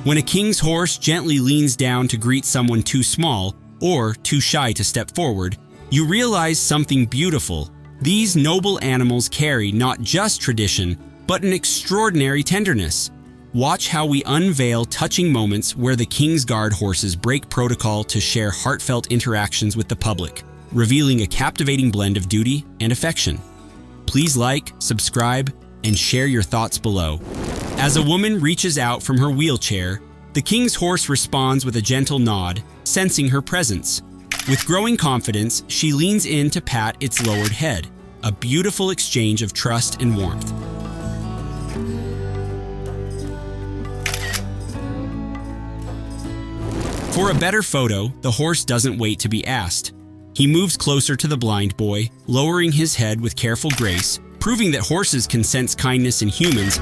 When a king's horse gently leans down to greet someone too small or too shy to step forward, you realize something beautiful. These noble animals carry not just tradition, but an extraordinary tenderness. Watch how we unveil touching moments where the King's Guard horses break protocol to share heartfelt interactions with the public, revealing a captivating blend of duty and affection. Please like, subscribe, and share your thoughts below. As a woman reaches out from her wheelchair, the King's horse responds with a gentle nod, sensing her presence. With growing confidence, she leans in to pat its lowered head, a beautiful exchange of trust and warmth. For a better photo, the horse doesn't wait to be asked. He moves closer to the blind boy, lowering his head with careful grace, proving that horses can sense kindness in humans.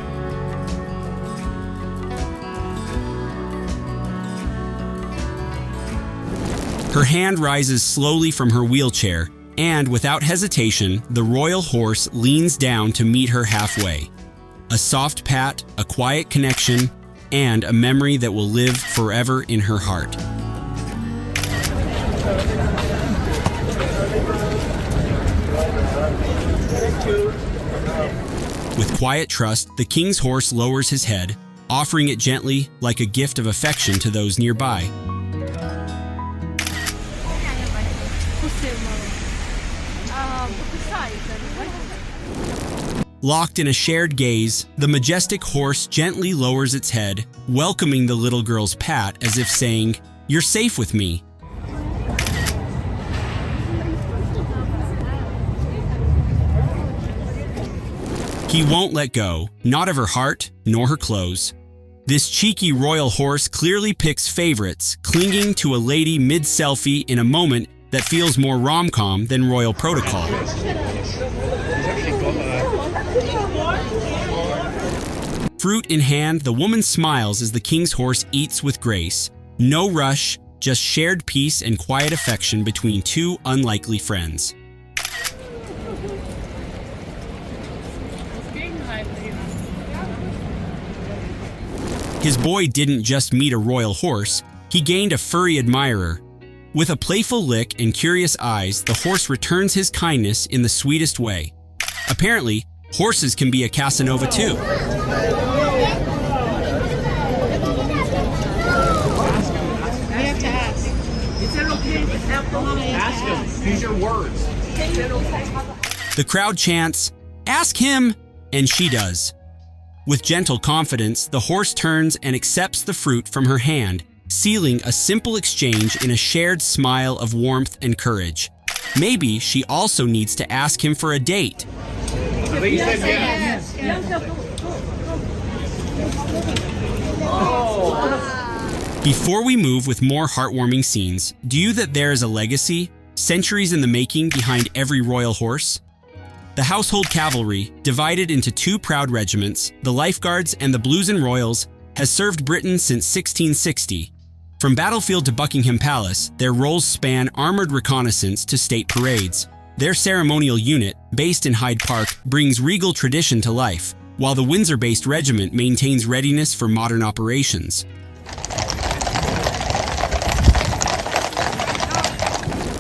Her hand rises slowly from her wheelchair, and without hesitation, the royal horse leans down to meet her halfway. A soft pat, a quiet connection, and a memory that will live forever in her heart. With quiet trust, the king's horse lowers his head, offering it gently like a gift of affection to those nearby. Locked in a shared gaze, the majestic horse gently lowers its head, welcoming the little girl's pat as if saying, "You're safe with me." He won't let go, not of her heart, nor her clothes. This cheeky royal horse clearly picks favorites, clinging to a lady mid-selfie in a moment that feels more rom-com than royal protocol. Fruit in hand, the woman smiles as the king's horse eats with grace. No rush, just shared peace and quiet affection between two unlikely friends. His boy didn't just meet a royal horse, he gained a furry admirer. With a playful lick and curious eyes, the horse returns his kindness in the sweetest way. Apparently, horses can be a Casanova too. Ask him. Use your words. The crowd chants, "Ask him!" and she does. With gentle confidence, the horse turns and accepts the fruit from her hand, sealing a simple exchange in a shared smile of warmth and courage. Maybe she also needs to ask him for a date. I think he said yes. Before we move with more heartwarming scenes, do you that there is a legacy, centuries in the making behind every royal horse? The household cavalry, divided into two proud regiments, the Life Guards and the Blues and Royals, has served Britain since 1660. From battlefield to Buckingham Palace, their roles span armored reconnaissance to state parades. Their ceremonial unit, based in Hyde Park, brings regal tradition to life, while the Windsor-based regiment maintains readiness for modern operations.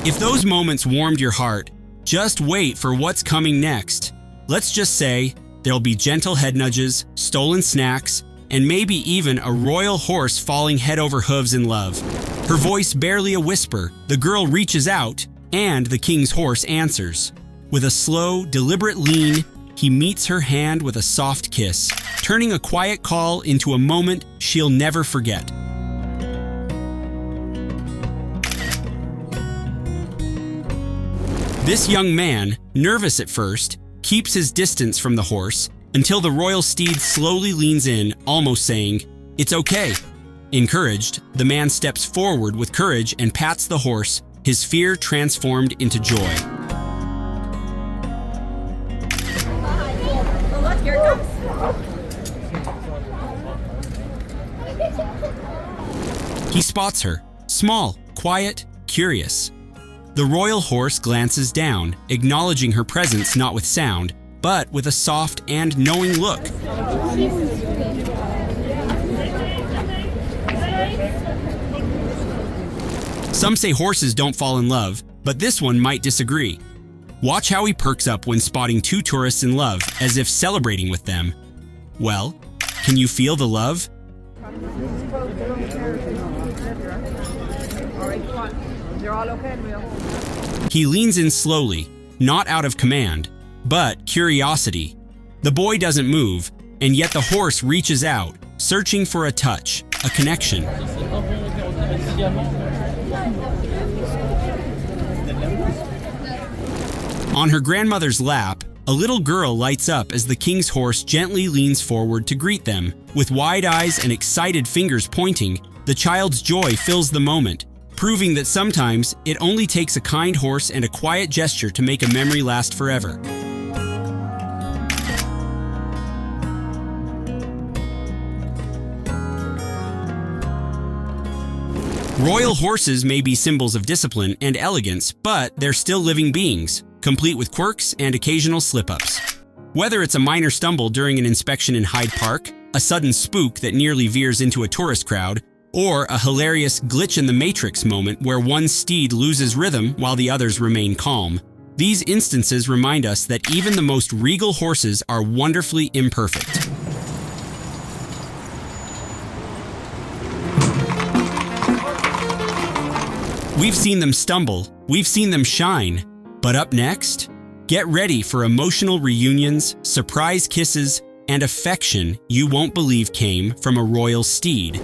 If those moments warmed your heart, just wait for what's coming next. Let's just say there'll be gentle head nudges, stolen snacks, and maybe even a royal horse falling head over hooves in love. Her voice barely a whisper, the girl reaches out, and the king's horse answers. With a slow, deliberate lean, he meets her hand with a soft kiss, turning a quiet call into a moment she'll never forget. This young man, nervous at first, keeps his distance from the horse until the royal steed slowly leans in, almost saying, "It's okay." Encouraged, the man steps forward with courage and pats the horse, his fear transformed into joy. He spots her, small, quiet, curious. The royal horse glances down, acknowledging her presence not with sound, but with a soft and knowing look. Some say horses don't fall in love, but this one might disagree. Watch how he perks up when spotting two tourists in love, as if celebrating with them. Well, can you feel the love? He leans in slowly, not out of command, but curiosity. The boy doesn't move, and yet the horse reaches out, searching for a touch, a connection. On her grandmother's lap, a little girl lights up as the king's horse gently leans forward to greet them. With wide eyes and excited fingers pointing, the child's joy fills the moment, proving that sometimes it only takes a kind horse and a quiet gesture to make a memory last forever. Royal horses may be symbols of discipline and elegance, but they're still living beings, complete with quirks and occasional slip-ups. Whether it's a minor stumble during an inspection in Hyde Park, a sudden spook that nearly veers into a tourist crowd, or a hilarious glitch in the Matrix moment where one steed loses rhythm while the others remain calm, these instances remind us that even the most regal horses are wonderfully imperfect. We've seen them stumble, we've seen them shine, but up next, get ready for emotional reunions, surprise kisses, and affection you won't believe came from a royal steed.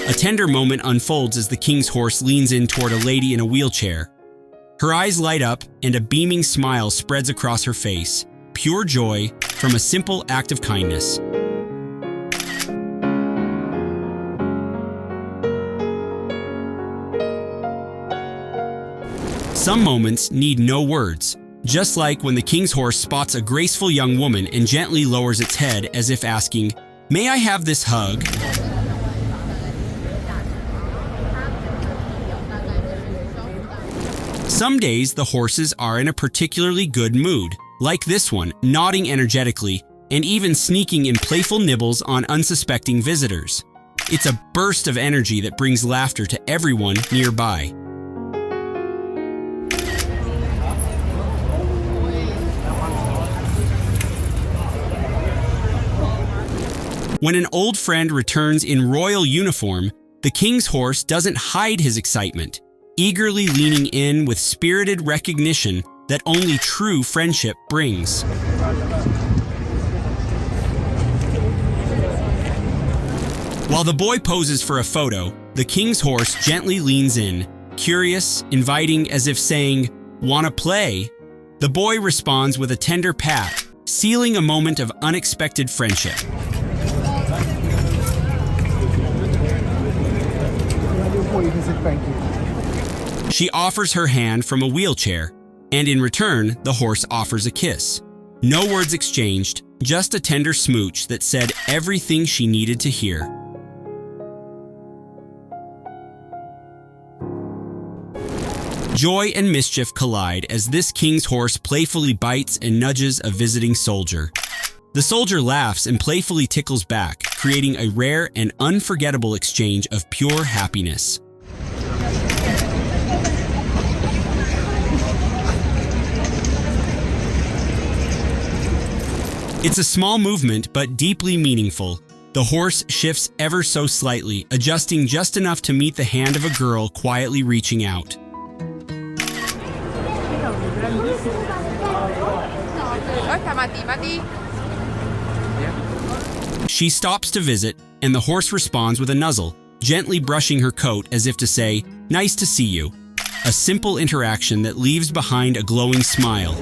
A tender moment unfolds as the king's horse leans in toward a lady in a wheelchair. Her eyes light up and a beaming smile spreads across her face, pure joy from a simple act of kindness. Some moments need no words, just like when the king's horse spots a graceful young woman and gently lowers its head as if asking, "May I have this hug?" Some days the horses are in a particularly good mood, like this one, nodding energetically and even sneaking in playful nibbles on unsuspecting visitors. It's a burst of energy that brings laughter to everyone nearby. When an old friend returns in royal uniform, the king's horse doesn't hide his excitement, eagerly leaning in with spirited recognition that only true friendship brings. While the boy poses for a photo, the king's horse gently leans in, curious, inviting, as if saying, "Wanna play?" The boy responds with a tender pat, sealing a moment of unexpected friendship. She offers her hand from a wheelchair, and in return, the horse offers a kiss. No words exchanged, just a tender smooch that said everything she needed to hear. Joy and mischief collide as this king's horse playfully bites and nudges a visiting soldier. The soldier laughs and playfully tickles back, creating a rare and unforgettable exchange of pure happiness. It's a small movement, but deeply meaningful. The horse shifts ever so slightly, adjusting just enough to meet the hand of a girl quietly reaching out. She stops to visit, and the horse responds with a nuzzle, gently brushing her coat as if to say, "Nice to see you." A simple interaction that leaves behind a glowing smile.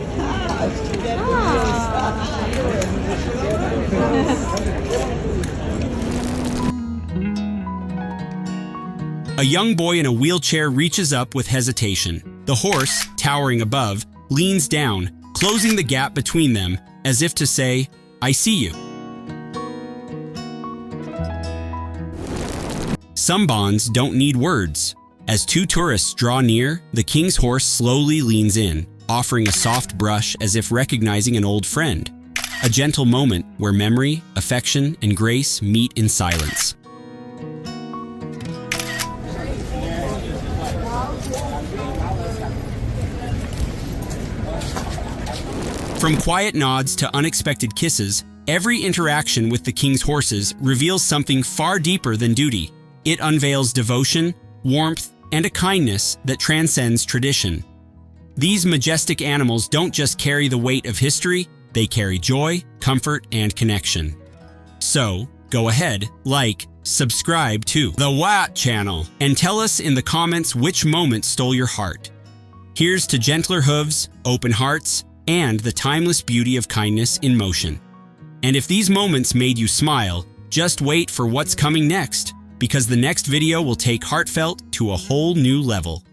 A young boy in a wheelchair reaches up with hesitation. The horse, towering above, leans down, closing the gap between them, as if to say, "I see you." Some bonds don't need words. As two tourists draw near, the king's horse slowly leans in, offering a soft brush as if recognizing an old friend. a gentle moment where memory, affection, and grace meet in silence. From quiet nods to unexpected kisses, every interaction with the king's horses reveals something far deeper than duty. It unveils devotion, warmth, and a kindness that transcends tradition. These majestic animals don't just carry the weight of history, they carry joy, comfort, and connection. So, go ahead, like, subscribe to the WHAAAT Channel, and tell us in the comments which moment stole your heart. Here's to gentler hooves, open hearts, and the timeless beauty of kindness in motion. And if these moments made you smile, just wait for what's coming next, because the next video will take heartfelt to a whole new level.